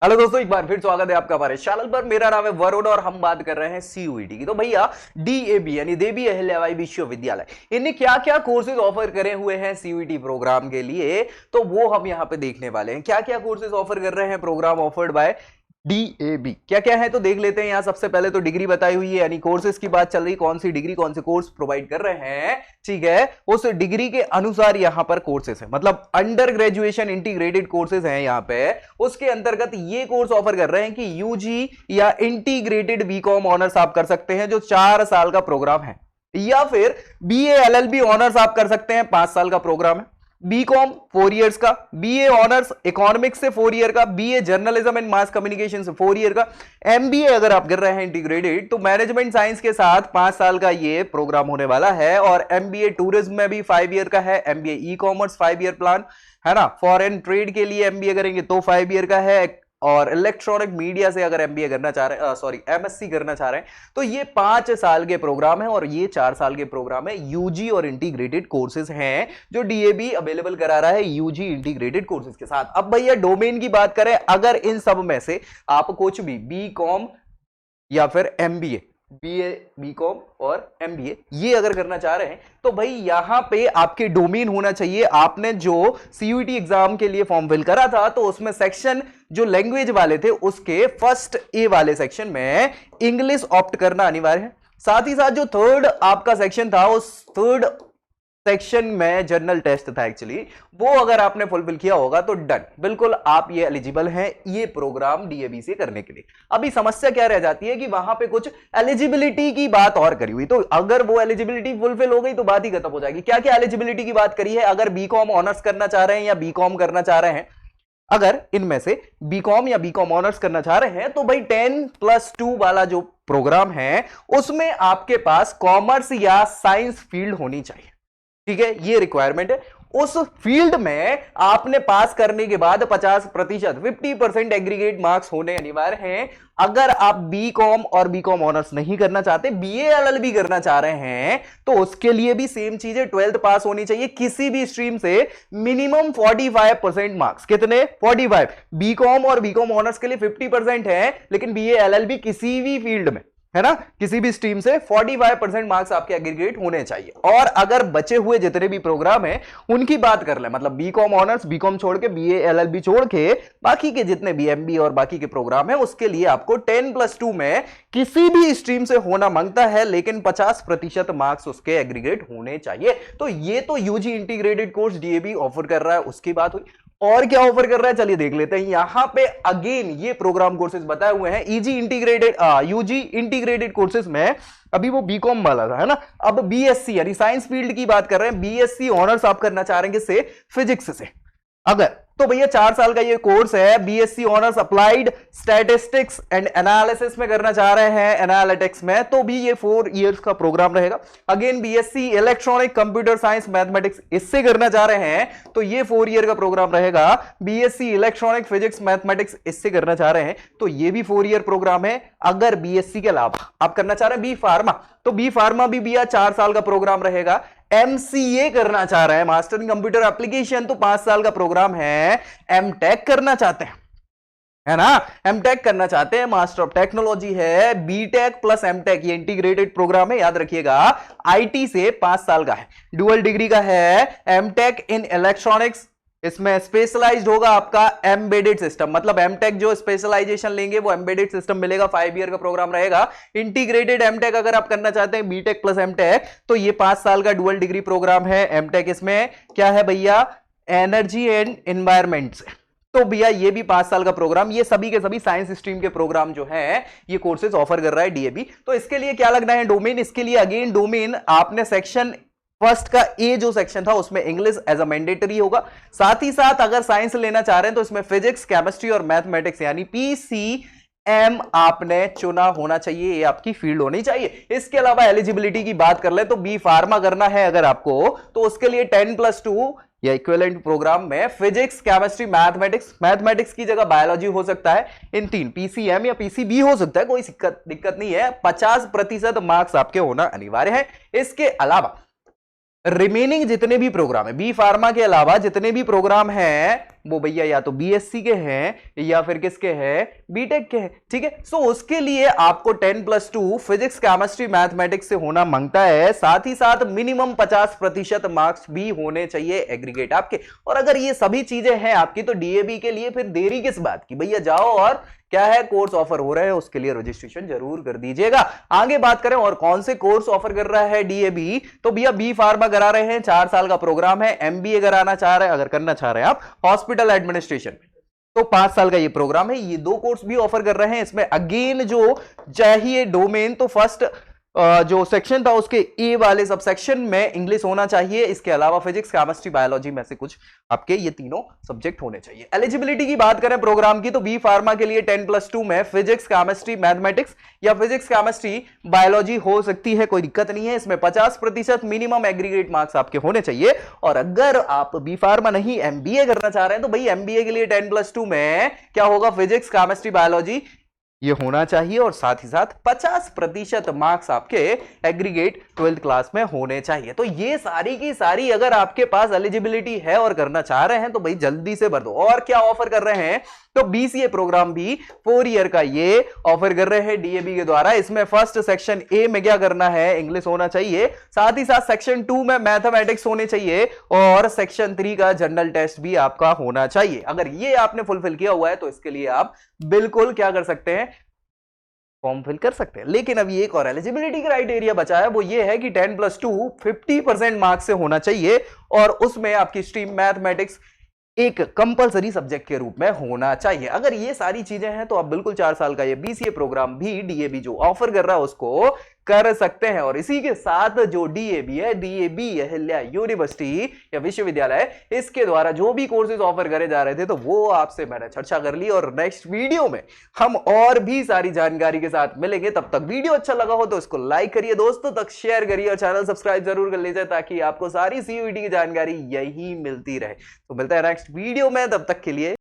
Hello दोस्तों, एक बार फिर स्वागत है आपका हमारे चैनल पर। मेरा नाम है वरुण और हम बात कर रहे हैं सीयूईटी की। तो भैया डीएबी यानी देवी अहिल्याबाई विश्वविद्यालय, इन्हें क्या क्या कोर्सेज ऑफर करे हुए हैं सीयूईटी प्रोग्राम के लिए, तो वो हम यहाँ पे देखने वाले हैं। क्या क्या कोर्सेज ऑफर कर रहे हैं प्रोग्राम ऑफर्ड बाय डीएबी, क्या क्या है तो देख लेते हैं। यहां सबसे पहले तो डिग्री बताई हुई है, यानी कोर्सेज की बात चल रही, कौन सी डिग्री कौन से कोर्स प्रोवाइड कर रहे हैं, ठीक है, उस डिग्री के अनुसार यहां पर कोर्सेज है। मतलब अंडर ग्रेजुएशन इंटीग्रेटेड कोर्सेज हैं यहां पे, उसके अंतर्गत ये कोर्स ऑफर कर रहे हैं कि यूजी या इंटीग्रेटेड बीकॉम ऑनर्स आप कर सकते हैं जो 4 साल का प्रोग्राम है, या फिर बीए एलएलबी ऑनर्स आप कर सकते हैं, 5 साल का प्रोग्राम है। बीकॉम 4 इयर्स का, बीए ऑनर्स इकोनॉमिक्स से 4 ईयर का, BA journalism and mass communication से 4 ईयर का, एमबीए अगर आप कर रहे हैं इंटीग्रेटेड तो मैनेजमेंट साइंस के साथ 5 साल का ये प्रोग्राम होने वाला है। और एमबीए टूरिज्म में भी 5 ईयर का है, MBA e commerce 5 year plan है ना, फॉरेन ट्रेड के लिए एमबीए करेंगे तो 5 ईयर का है। और इलेक्ट्रॉनिक मीडिया से अगर एमबीए करना चाह रहे हैं, सॉरी एमएससी करना चाह रहे हैं, तो ये 5 साल के प्रोग्राम है और ये 4 साल के प्रोग्राम है। यूजी और इंटीग्रेटेड कोर्सेज हैं जो डीएबी अवेलेबल करा रहा है यूजी इंटीग्रेटेड कोर्सेज के साथ। अब भैया डोमेन की बात करें, अगर इन सब में से आप कुछ भी बीकॉम या फिर एमबीए, बीए बीकॉम और एमबीए ये अगर करना चाह रहे हैं तो भाई यहां पे आपके डोमेन होना चाहिए। आपने जो सीयूईटी एग्जाम के लिए फॉर्म फिल करा था तो उसमें सेक्शन जो लैंग्वेज वाले थे उसके फर्स्ट ए वाले सेक्शन में इंग्लिश ऑप्ट करना अनिवार्य है। साथ ही साथ जो थर्ड आपका सेक्शन था उस थर्ड सेक्शन में जर्नल टेस्ट था एक्चुअली, वो अगर आपने फुलफिल किया होगा तो डन, बिल्कुल आप ये एलिजिबल हैं ये प्रोग्राम डीएबी से करने के लिए। अभी समस्या क्या रह जाती है कि वहां पे कुछ एलिजिबिलिटी की बात और करी हुई, तो अगर वो एलिजिबिलिटी फुलफिल हो गई तो बात ही खत्म हो जाएगी। क्या क्या एलिजिबिलिटी की बात करी है, अगर बीकॉम ऑनर्स करना चाह रहे हैं या बीकॉम करना चाह रहे हैं, अगर इनमें से बीकॉम या बीकॉम ऑनर्स करना चाह रहे हैं तो भाई 10+2 वाला जो प्रोग्राम है उसमें आपके पास कॉमर्स या साइंस फील्ड होनी चाहिए, ठीक है, ये रिक्वायरमेंट है। उस फील्ड में आपने पास करने के बाद 50% 50% एग्रीगेट मार्क्स होने अनिवार्य हैं। अगर आप बीकॉम और बीकॉम ऑनर्स नहीं करना चाहते, बीए एलएलबी करना चाह रहे हैं, तो उसके लिए भी सेम चीज है, 12th पास होनी चाहिए किसी भी स्ट्रीम से, मिनिमम 45% मार्क्स। कितने? 45। बीकॉम और बीकॉम ऑनर्स के लिए 50% है, लेकिन बीए एलएलबी किसी भी फील्ड में है ना, किसी भी स्ट्रीम से 45% मार्क्स आपके एग्रीगेट होने चाहिए। और अगर बचे हुए जितने भी प्रोग्राम हैं उनकी बात कर ले, मतलब बीकॉम ऑनर्स, बीकॉम छोड़ के, बीए एलएलबी छोड़ के बाकी के जितने भी एमबी और बाकी के प्रोग्राम हैं उसके लिए आपको 10+2 में किसी भी स्ट्रीम से होना मांगता है, लेकिन 50% मार्क्स उसके एग्रीगेट होने चाहिए। तो ये तो UG integrated course DAB offer कर रहा है, उसकी बात हुई। और क्या ऑफर कर रहा है चलिए देख लेते हैं। यहां पे अगेन ये प्रोग्राम कोर्सेज बताए हुए हैं यूजी इंटीग्रेटेड कोर्सेज में। अभी वो बीकॉम वाला था है ना, अब बीएससी यानी साइंस फील्ड की बात कर रहे हैं। बीएससी ऑनर्स आप करना चाह रहे हैं किससे? फिजिक्स से। अगर तो भैया 4 साल का ये कोर्स है, BSc honours applied statistics and analysis में करना चाह रहे हैं, एनालिटिक्स में, तो भी ये 4 इयर्स का प्रोग्राम रहेगा। Again BSc electronic computer science mathematics इससे करना चाह रहे हैं तो ये 4 ईयर का प्रोग्राम रहेगा। बीएससी इलेक्ट्रॉनिक फिजिक्स मैथमेटिक्स इससे करना चाह रहे हैं तो ये भी 4 ईयर प्रोग्राम है। अगर बीएससी के अलावा आप करना चाह रहे हैं बी फार्मा, तो बी फार्मा भी भैया 4 साल का प्रोग्राम रहेगा। एमसीए करना चाह रहे हैं, मास्टर इन कंप्यूटर एप्लीकेशन, तो 5 साल का प्रोग्राम है। एमटेक करना चाहते हैं है ना, एमटेक करना चाहते हैं, मास्टर ऑफ टेक्नोलॉजी है, बीटेक प्लस एमटेक, ये इंटीग्रेटेड प्रोग्राम है, याद रखिएगा। आईटी से 5 साल का है, डुअल डिग्री का है। एमटेक इन इलेक्ट्रॉनिक्स, इसमें स्पेशलाइज्ड होगा आपका एम्बेडेड सिस्टम, मतलब एमटेक जो स्पेशलाइजेशन लेंगे वो एम्बेडेड सिस्टम मिलेगा। 5 ईयर का प्रोग्राम रहेगा। इंटीग्रेटेड एमटेक अगर आप करना चाहते हैं, बीटेक प्लस एमटेक, तो ये 5 साल का डुअल डिग्री प्रोग्राम है। एमटेक इसमें क्या है भैया? एनर्जी एंड एनवायरमेंट से, तो भैया ये भी 5 साल का प्रोग्राम। ये सभी के सभी साइंस स्ट्रीम के प्रोग्राम जो है ये कोर्सेज ऑफर कर रहा है डीएबी। तो इसके लिए क्या लगना है? डोमेन। इसके लिए अगेन डोमेन आपने सेक्शन फर्स्ट का ए जो सेक्शन था उसमें इंग्लिश एज अ मैंडेटरी होगा। साथ ही साथ अगर साइंस लेना चाह रहे हैं तो इसमें फिजिक्स, केमिस्ट्री और मैथमेटिक्स यानी पीसीएम आपने चुना होना चाहिए, ये आपकी फील्ड होनी चाहिए। इसके अलावा एलिजिबिलिटी की बात कर ले तो बी फार्मा करना है अगर आपको, तो उसके लिए 10+2 या इक्विवेलेंट प्रोग्राम में फिजिक्स, केमिस्ट्री, मैथमेटिक्स की जगह बायोलॉजी हो सकता है। इन 3 पीसीएम या पीसीबी हो सकता है, कोई दिक्कत नहीं है। 50% मार्क्स आपके होना अनिवार्य है। इसके अलावा रिमेनिंग जितने भी प्रोग्राम है, बी फार्मा के अलावा जितने भी प्रोग्राम हैं वो भैया या तो बीएससी के हैं या फिर किसके हैं, बीटेक के हैं, ठीक है। सो उसके लिए आपको 10+2 फिजिक्स केमिस्ट्री मैथमेटिक्स से होना मांगता है, साथ ही साथ मिनिमम 50% मार्क्स भी होने चाहिए एग्रीगेट आपके। और अगर ये सभी चीजें हैं आपकी तो डीएबी के लिए फिर देरी किस बात की, भैया जाओ और क्या है कोर्स ऑफर हो रहे हैं, उसके लिए रजिस्ट्रेशन जरूर कर दीजिएगा। आगे बात करें और कौन से कोर्स ऑफर कर रहा है डीएबी, तो भैया बी फार्मा करा रहे हैं, 4 साल का प्रोग्राम है। एमबीए कराना चाह रहे हैं, अगर करना चाह रहे हैं आप हॉस्पिटल एडमिनिस्ट्रेशन, तो 5 साल का ये प्रोग्राम है। ये 2 कोर्स भी ऑफर कर रहे हैं। इसमें अगेन जो चाहिए डोमेन, तो फर्स्ट जो सेक्शन था उसके ए वाले सब सेक्शन में इंग्लिश होना चाहिए, इसके अलावा फिजिक्स केमिस्ट्री बायोलॉजी में से कुछ आपके ये तीनों सब्जेक्ट होने चाहिए। एलिजिबिलिटी की बात करें प्रोग्राम की, तो बी फार्मा के लिए 10+2 में फिजिक्स केमिस्ट्री मैथमेटिक्स या फिजिक्स केमिस्ट्री बायोलॉजी हो सकती है, कोई दिक्कत नहीं है। इसमें 50% मिनिमम एग्रीगेट मार्क्स आपके होने चाहिए। और अगर आप बी फार्मा नहीं एमबीए करना चाह रहे हैं तो भाई एमबीए के लिए 10+2 में क्या होगा, फिजिक्स केमिस्ट्री बायोलॉजी ये होना चाहिए और साथ ही साथ 50% मार्क्स आपके एग्रीगेट 12th क्लास में होने चाहिए। तो ये सारी की सारी अगर आपके पास एलिजिबिलिटी है और करना चाह रहे हैं तो भाई जल्दी से भर दो। और क्या ऑफर कर रहे हैं, तो बीसीए प्रोग्राम भी 4 ईयर का ये ऑफर कर रहे हैं डीएबी के द्वारा। इसमें फर्स्ट सेक्शन ए में क्या करना है, इंग्लिश होना चाहिए, साथ ही साथ सेक्शन 2 में मैथमेटिक्स होने चाहिए और सेक्शन 3 का जनरल टेस्ट भी आपका होना चाहिए। अगर ये आपने फुलफिल किया हुआ है तो इसके लिए आप बिल्कुल क्या कर सकते हैं, फॉर्म फिल कर सकते हैं। लेकिन अभी एक और एलिजिबिलिटी क्राइटेरिया बचा है, वो ये है कि 10+2 50% मार्क्स से होना चाहिए और उसमें आपकी स्ट्रीम मैथमेटिक्स एक कंपलसरी सब्जेक्ट के रूप में होना चाहिए। अगर ये सारी चीजें हैं तो आप बिल्कुल 4 साल का ये बीसीए प्रोग्राम भी डीएबी जो ऑफर कर रहा है उसको कर सकते हैं। और इसी के साथ जो डीएबी है, डीएबी अहिल्या यूनिवर्सिटी या विश्वविद्यालय, इसके द्वारा जो भी कोर्सेज ऑफर करे जा रहे थे तो वो आपसे मैंने चर्चा कर ली और नेक्स्ट वीडियो में हम और भी सारी जानकारी के साथ मिलेंगे। तब तक वीडियो अच्छा लगा हो तो इसको लाइक करिए, दोस्तों तक शेयर करिए और चैनल सब्सक्राइब जरूर कर लीजिए ताकि आपको सारी सीयूईटी की जानकारी यही मिलती रहे। तो मिलता है नेक्स्ट वीडियो में, तब तक के लिए